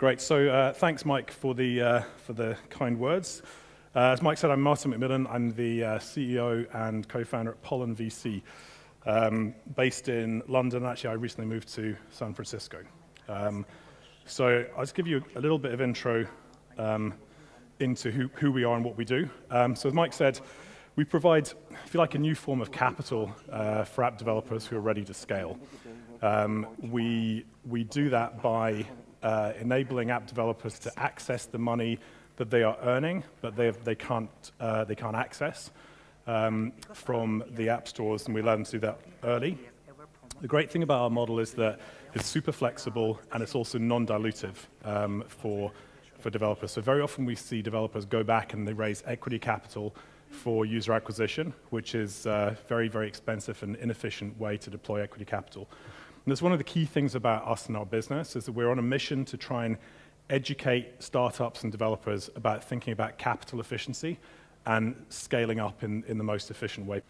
Great. So thanks, Mike, for the kind words. As Mike said, I'm Martin Macmillan. I'm the CEO and co-founder at Pollen VC, based in London. Actually, I recently moved to San Francisco. So I'll just give you a little bit of intro into who we are and what we do. So as Mike said, we provide, if you like, a new form of capital for app developers who are ready to scale. We do that by enabling app developers to access the money that they are earning, but they can't access from the app stores, and we let them do that early. The great thing about our model is that it's super flexible and it's also non-dilutive for developers. So very often we see developers go back and they raise equity capital for user acquisition, which is a very, very expensive and inefficient way to deploy equity capital. And that's one of the key things about us and our business, is that we're on a mission to try and educate startups and developers about thinking about capital efficiency and scaling up in the most efficient way.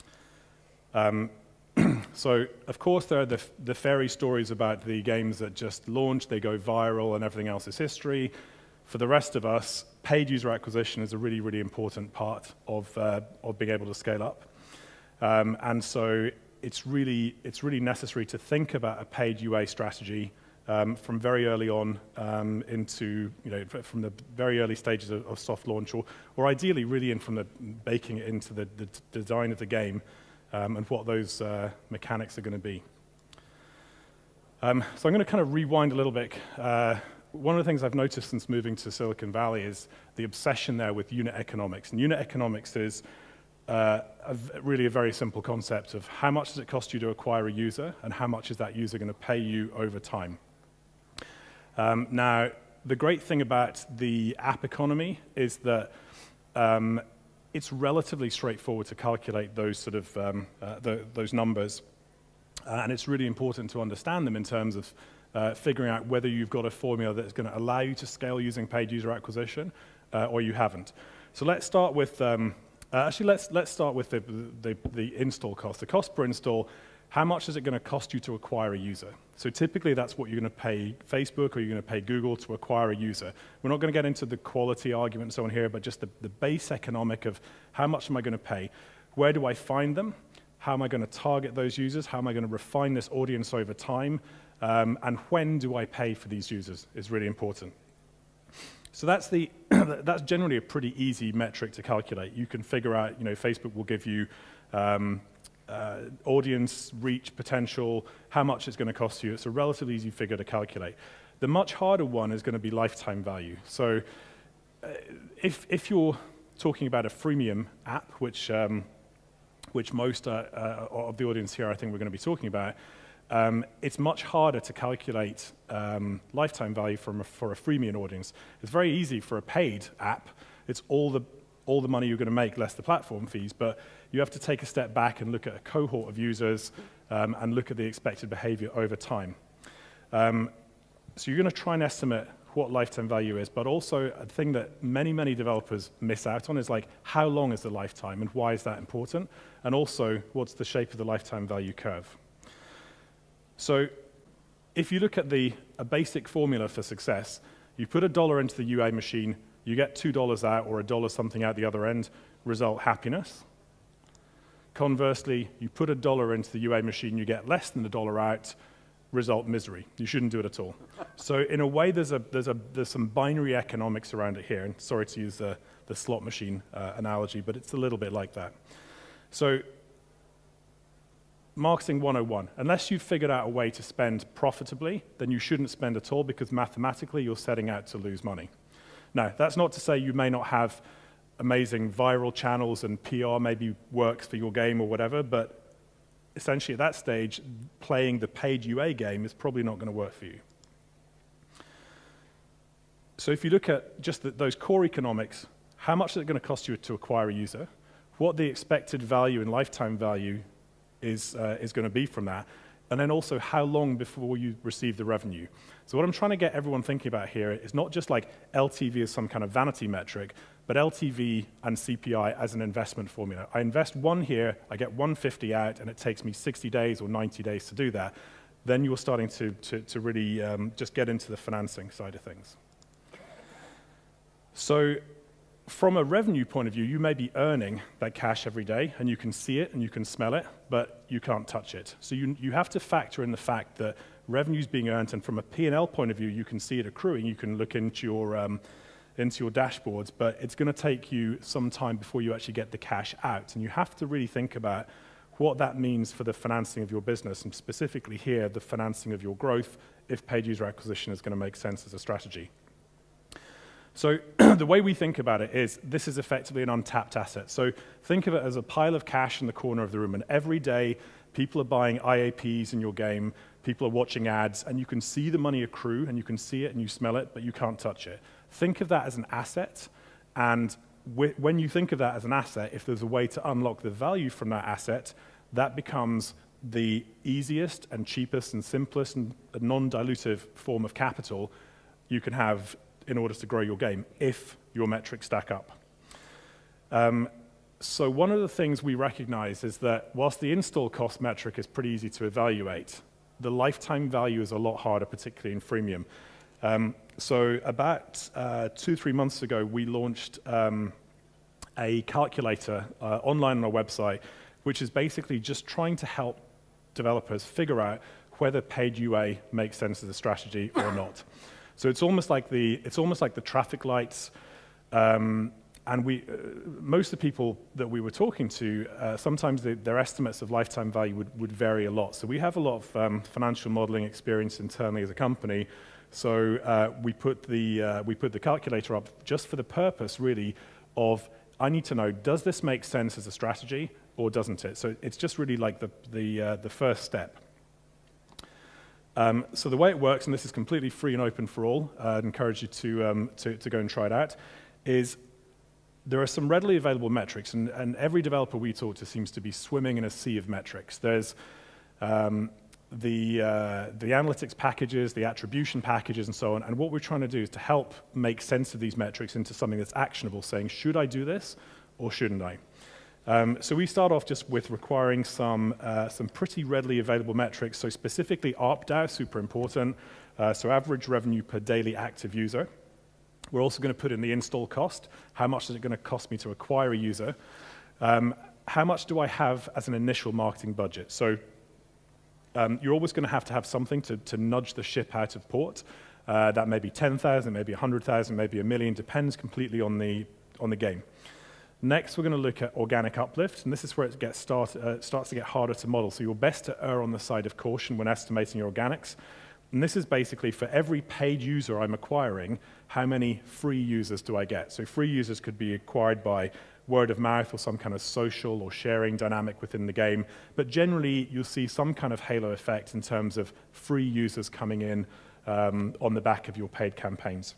So, of course, there are the fairy stories about the games that just launched, they go viral, and everything else is history. For the rest of us, paid user acquisition is a really, really important part of being able to scale up. And so it's really necessary to think about a paid UA strategy from very early on into, from the very early stages of soft launch, or ideally really from the baking it into the design of the game and what those mechanics are going to be. So I'm going to kind of rewind a little bit. One of the things I've noticed since moving to Silicon Valley is the obsession there with unit economics. And unit economics is really a very simple concept of how much does it cost you to acquire a user, and how much is that user going to pay you over time. Now, the great thing about the app economy is that it's relatively straightforward to calculate those sort of those numbers, and it's really important to understand them in terms of figuring out whether you've got a formula that's going to allow you to scale using paid user acquisition, or you haven't. So let's start with let's start with the install cost. The cost per install. How much is it going to cost you to acquire a user? So typically that's what you're going to pay Facebook or you're going to pay Google to acquire a user. We're not going to get into the quality argument and so on here, but just the base economic of how much am I going to pay? Where do I find them? How am I going to target those users? How am I going to refine this audience over time? And when do I pay for these users is really important. So that's that's generally a pretty easy metric to calculate. You can figure out, Facebook will give you audience reach potential, how much it's going to cost you. It's a relatively easy figure to calculate. The much harder one is going to be lifetime value. So if you're talking about a freemium app, which most of the audience here I think we're going to be talking about, it's much harder to calculate lifetime value for a freemium audience. It's very easy for a paid app. It's all the money you're going to make less the platform fees, but you have to take a step back and look at a cohort of users and look at the expected behavior over time. So you're going to try and estimate what lifetime value is, but also a thing that many developers miss out on is like, how long is the lifetime and why is that important? And also, what's the shape of the lifetime value curve? So if you look at a basic formula for success, you put $1 into the UA machine, you get $2 out or $1 something out the other end, result happiness. Conversely, you put $1 into the UA machine, you get less than $1 out, result misery. You shouldn't do it at all. So in a way, there's some binary economics around it here. And sorry to use the slot machine analogy, but it's a little bit like that. So marketing 101. Unless you've figured out a way to spend profitably, then you shouldn't spend at all, because mathematically you're setting out to lose money. Now, that's not to say you may not have amazing viral channels and PR maybe works for your game or whatever, but essentially at that stage, playing the paid UA game is probably not going to work for you. So if you look at just those core economics, how much is it going to cost you to acquire a user? What the expected value and lifetime value is going to be from that, and then also how long before you receive the revenue. So what I'm trying to get everyone thinking about here is not just like LTV as some kind of vanity metric, but LTV and CPI as an investment formula. I invest $1 here, I get $150 out, and it takes me 60 days or 90 days to do that. Then you're starting to really just get into the financing side of things. So from a revenue point of view, you may be earning that cash every day, and you can see it and you can smell it, but you can't touch it. So you have to factor in the fact that revenue is being earned, and from a P&L point of view, you can see it accruing. You can look into your dashboards, but it's going to take you some time before you actually get the cash out. And you have to really think about what that means for the financing of your business, and specifically here, the financing of your growth, if paid user acquisition is going to make sense as a strategy. So the way we think about it is this is effectively an untapped asset. So think of it as a pile of cash in the corner of the room, and every day people are buying IAPs in your game, people are watching ads, and you can see the money accrue, and you can see it and you smell it, but you can't touch it. Think of that as an asset, and when you think of that as an asset, if there's a way to unlock the value from that asset, that becomes the easiest and cheapest and simplest and non-dilutive form of capital you can have in order to grow your game, if your metrics stack up. So one of the things we recognize is that whilst the install cost metric is pretty easy to evaluate, the lifetime value is a lot harder, particularly in freemium. So about 2-3 months ago, we launched a calculator online on our website, which is basically just trying to help developers figure out whether paid UA makes sense as a strategy or not. So it's almost like the traffic lights, and most of the people that we were talking to, sometimes their estimates of lifetime value would vary a lot. So we have a lot of financial modeling experience internally as a company. So we put the calculator up just for the purpose, really, of I need to know, does this make sense as a strategy or doesn't it? So it's just really like the first step. So the way it works, and this is completely free and open for all, I'd encourage you to go and try it out, is there are some readily available metrics, and every developer we talk to seems to be swimming in a sea of metrics. There's the analytics packages, the attribution packages, and so on, and what we're trying to do is to help make sense of these metrics into something that's actionable, saying, should I do this or shouldn't I? So we start off just with requiring some pretty readily available metrics. So specifically ARPDAU, super important. So average revenue per daily active user. We're also going to put in the install cost. How much is it going to cost me to acquire a user? How much do I have as an initial marketing budget? So you're always going to have something to nudge the ship out of port. That may be 10,000, maybe 100,000, maybe 1 million, depends completely on the game. Next, we're going to look at organic uplift, and this is where it starts to get harder to model. So you're best to err on the side of caution when estimating your organics. And this is basically for every paid user I'm acquiring, how many free users do I get? So free users could be acquired by word of mouth or some kind of social or sharing dynamic within the game. But generally, you'll see some kind of halo effect in terms of free users coming in on the back of your paid campaigns.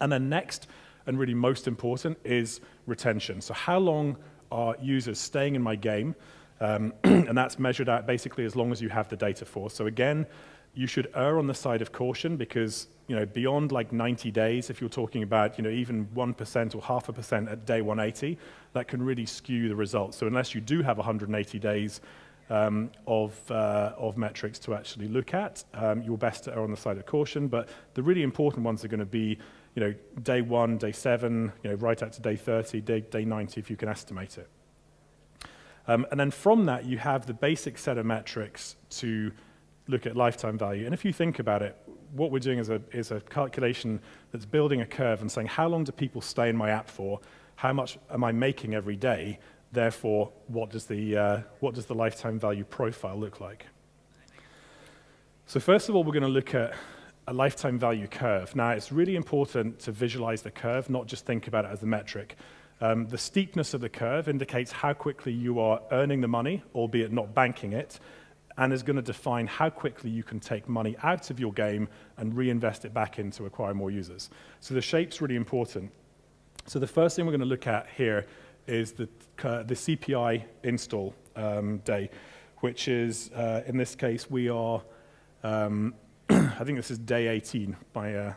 And then next, and really most important, is retention. So how long are users staying in my game? And that's measured out basically as long as you have the data for. So again, you should err on the side of caution because beyond like 90 days, if you're talking about even 1% or 0.5% at day 180, that can really skew the results. So unless you do have 180 days of metrics to actually look at, you're best to err on the side of caution. But the really important ones are going to be day 1, day 7, right out to day 30, day 90 if you can estimate it. And then from that, you have the basic set of metrics to look at lifetime value. And if you think about it, what we're doing is a calculation that's building a curve and saying, how long do people stay in my app for? How much am I making every day? Therefore, what does the lifetime value profile look like? So first of all, we're going to look at a lifetime value curve. Now, it's really important to visualize the curve, not just think about it as a metric. The steepness of the curve indicates how quickly you are earning the money, albeit not banking it, and is going to define how quickly you can take money out of your game and reinvest it back in to acquire more users. So the shape's really important. So the first thing we're going to look at here is the CPI install day, which is, in this case, we are, I think this is day 18. My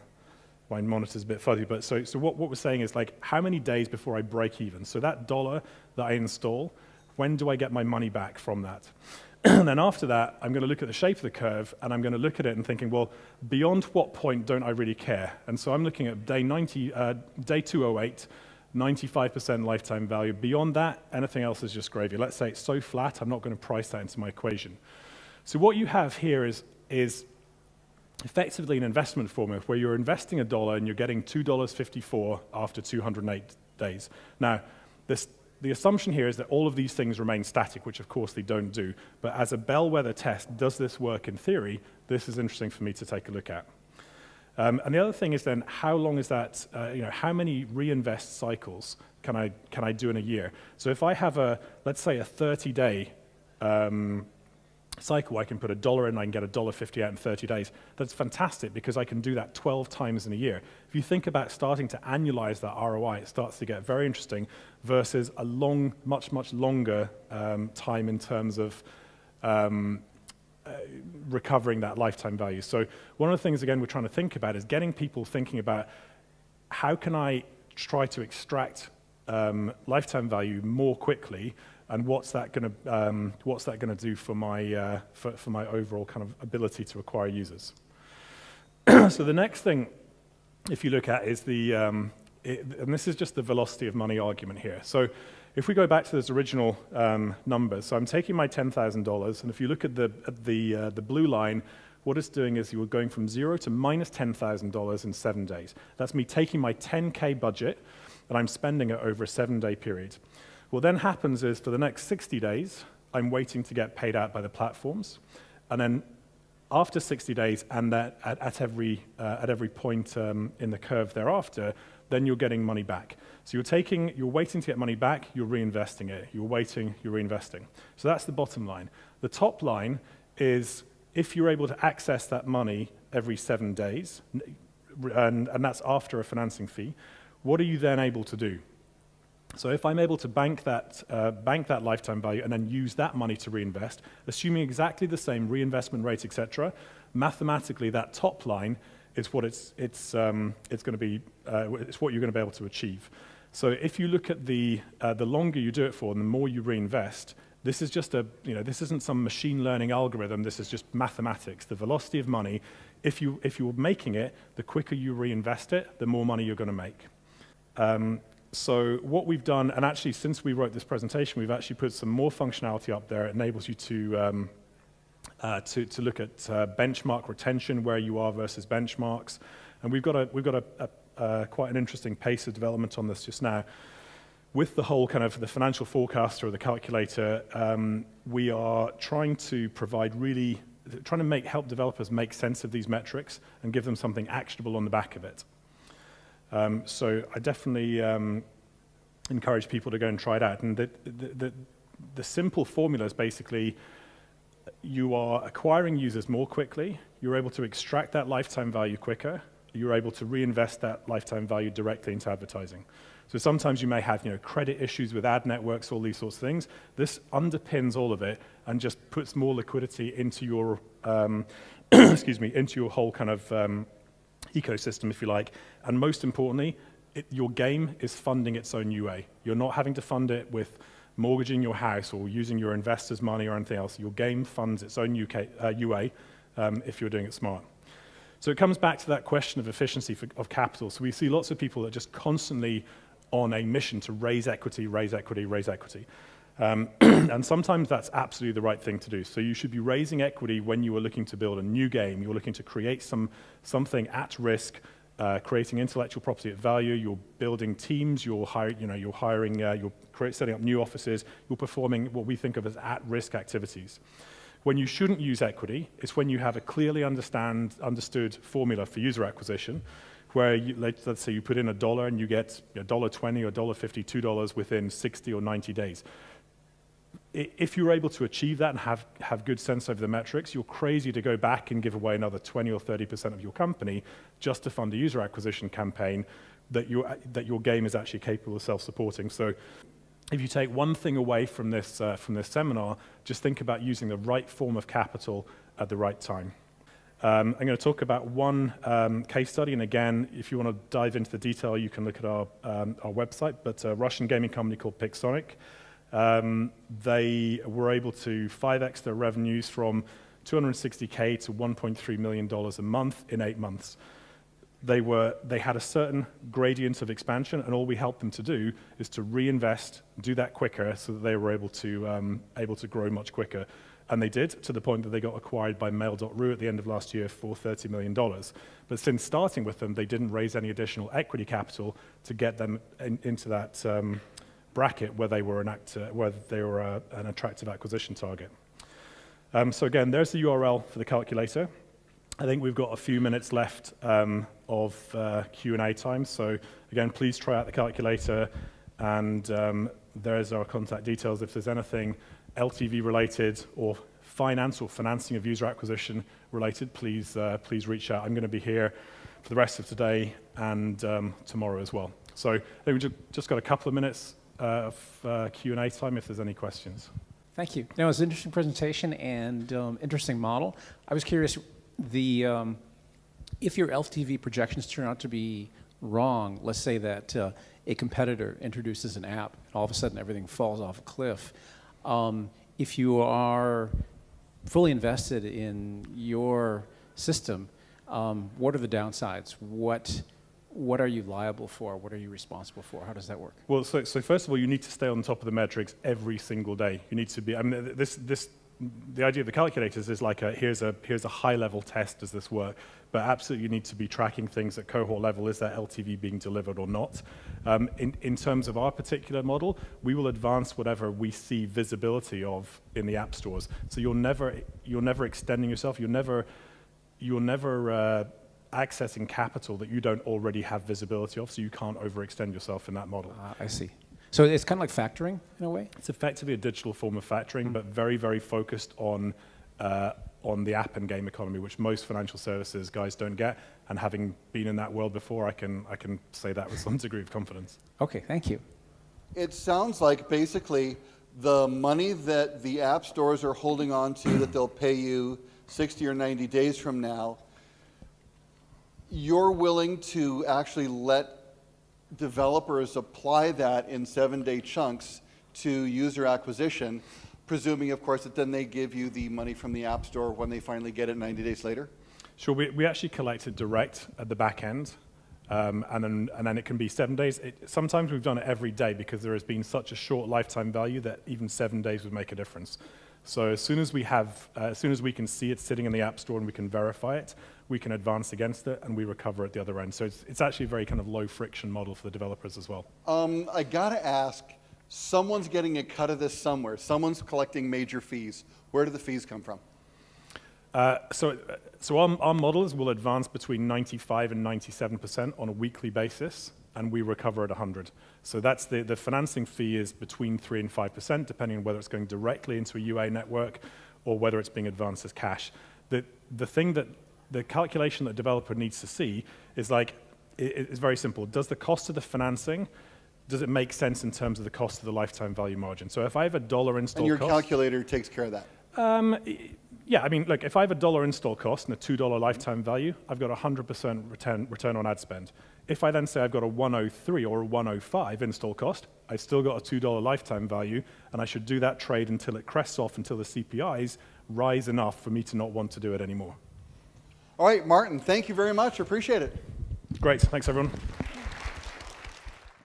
monitor's a bit fuzzy, but so what we're saying is like, how many days before I break even? So that dollar that I install, when do I get my money back from that? And then after that, I'm going to look at the shape of the curve, and I'm going to look at it and thinking, well, beyond what point don't I really care? And so I'm looking at day 208, 95% lifetime value. Beyond that, anything else is just gravy. Let's say it's so flat, I'm not going to price that into my equation. So what you have here is effectively an investment formula where you're investing $1 and you're getting $2.54 after 208 days. Now, the assumption here is that all of these things remain static, which of course they don't do. But as a bellwether test, does this work in theory? This is interesting for me to take a look at. And the other thing is then, how long is that, how many reinvest cycles can I do in a year? So if I have let's say a 30-day cycle, I can put $1 in, I can get $1.50 out in 30 days. That's fantastic because I can do that 12 times in a year. If you think about starting to annualize that ROI, it starts to get very interesting versus a much longer time in terms of recovering that lifetime value. So one of the things, again, we're trying to think about is getting people thinking about how can I try to extract lifetime value more quickly, and what's that going to do for my overall kind of ability to acquire users. So the next thing, if you look at, is and this is just the velocity of money argument here. So if we go back to those original numbers, so I'm taking my $10,000, and if you look at the blue line, what it's doing is you're going from 0 to minus $10,000 in 7 days. That's me taking my 10K budget, and I'm spending it over a 7-day period. What then happens is for the next 60 days, I'm waiting to get paid out by the platforms. And then after 60 days, and at every point in the curve thereafter, then you're getting money back. So you're waiting to get money back, you're reinvesting it. You're waiting, you're reinvesting. So that's the bottom line. The top line is if you're able to access that money every 7 days, and that's after a financing fee, what are you then able to do? So if I'm able to bank that lifetime value and then use that money to reinvest, assuming exactly the same reinvestment rate, etc., mathematically that top line is what it's going to be. It's what you're going to be able to achieve. So if you look at the longer you do it for, and the more you reinvest, this is just this isn't some machine learning algorithm. This is just mathematics. The velocity of money. If you're making it, the quicker you reinvest it, the more money you're going to make. So what we've done, and actually since we wrote this presentation, we've actually put some more functionality up there. It enables you to look at benchmark retention, where you are versus benchmarks, and we've got quite an interesting pace of development on this just now. With the whole kind of the financial forecaster or the calculator, we are trying to help developers make sense of these metrics and give them something actionable on the back of it. So I definitely encourage people to go and try it out. And the simple formula is basically you are acquiring users more quickly, you're able to extract that lifetime value quicker, you're able to reinvest that lifetime value directly into advertising. So sometimes you may have credit issues with ad networks, all these sorts of things. This underpins all of it and just puts more liquidity into your into your whole kind of ecosystem, if you like. And most importantly, your game is funding its own UA. You're not having to fund it with mortgaging your house or using your investors' money or anything else. Your game funds its own UA if you're doing it smart. So it comes back to that question of efficiency of capital. So we see lots of people that are just constantly on a mission to raise equity, raise equity, raise equity. And sometimes that's absolutely the right thing to do. So you should be raising equity when you are looking to build a new game. You're looking to create something at risk, creating intellectual property at value. You're building teams. You're hiring. You're setting up new offices. You're performing what we think of as at-risk activities. When you shouldn't use equity, it's when you have a clearly understood formula for user acquisition, where let's say you put in $1 and you get $1.20 or $1.50, $2 within 60 or 90 days. If you're able to achieve that and have good sense over the metrics, you're crazy to go back and give away another 20 or 30% of your company just to fund a user acquisition campaign that your game is actually capable of self-supporting. So if you take one thing away from this seminar, just think about using the right form of capital at the right time. I'm going to talk about one case study, and again, if you want to dive into the detail, you can look at our website, but a Russian gaming company called Pixonic. They were able to 5x their revenues from $260K to $1.3 million a month in 8 months. They had a certain gradient of expansion, and all we helped them to do is to reinvest, do that quicker, so that they were able to grow much quicker. And they did, to the point that they got acquired by Mail.ru at the end of last year for $30 million. But since starting with them, they didn't raise any additional equity capital to get them into that bracket where they were an attractive acquisition target. So again, there's the URL for the calculator. I think we've got a few minutes left of Q&A time. So again, please try out the calculator, and there's our contact details. If there's anything LTV related or finance or financing of user acquisition related, please reach out. I'm going to be here for the rest of today and tomorrow as well. So I think we've just got a couple of minutes of Q&A time if there's any questions. Thank you. No, it was an interesting presentation and interesting model. I was curious, if your LTV projections turn out to be wrong, let's say that a competitor introduces an app, and all of a sudden everything falls off a cliff. If you are fully invested in your system, what are the downsides? What are you liable for? What are you responsible for? How does that work? Well, so first of all, you need to stay on top of the metrics every single day. You need to be, I mean, the idea of the calculators is like here's a high-level test, does this work? But absolutely you need to be tracking things at cohort level. Is that LTV being delivered or not? In terms of our particular model, we will advance whatever we see visibility of in the app stores. So you're never extending yourself. You're never accessing capital that you don't already have visibility of, so you can't overextend yourself in that model. I see. So it's kind of like factoring in a way? It's effectively a digital form of factoring, but very, very focused on the app and game economy, which most financial services guys don't get. And having been in that world before, I can say that with some degree of confidence. Okay, thank you. It sounds like basically the money that the app stores are holding on to that they'll pay you 60 or 90 days from now, you're willing to actually let developers apply that in 7-day chunks to user acquisition, presuming, of course, that then they give you the money from the App Store when they finally get it 90 days later? Sure, we actually collect it direct at the back end, and then it can be 7 days. Sometimes we've done it every day because there has been such a short lifetime value that even 7 days would make a difference. So as soon as we can see it sitting in the App Store and we can verify it, we can advance against it and we recover at the other end. So it's actually a very kind of low friction model for the developers as well. I gotta ask, someone's getting a cut of this somewhere. Someone's collecting major fees. Where do the fees come from? So our models will advance between 95 and 97% on a weekly basis, and we recover at 100. So that's the financing fee is between 3 and 5%, depending on whether it's going directly into a UA network or whether it's being advanced as cash. The calculation that a developer needs to see is like, it's very simple. Does the cost of the financing, does it make sense in terms of the cost of the lifetime value margin? So if I have a $1 install cost... And your calculator takes care of that? Yeah, I mean, look, if I have a $1 install cost and a $2 lifetime value, I've got 100% return on ad spend. If I then say I've got a 103 or a 105 install cost, I've still got a $2 lifetime value, and I should do that trade until it crests off, until the CPIs rise enough for me to not want to do it anymore. All right, Martin, thank you very much. Appreciate it. Great. Thanks, everyone.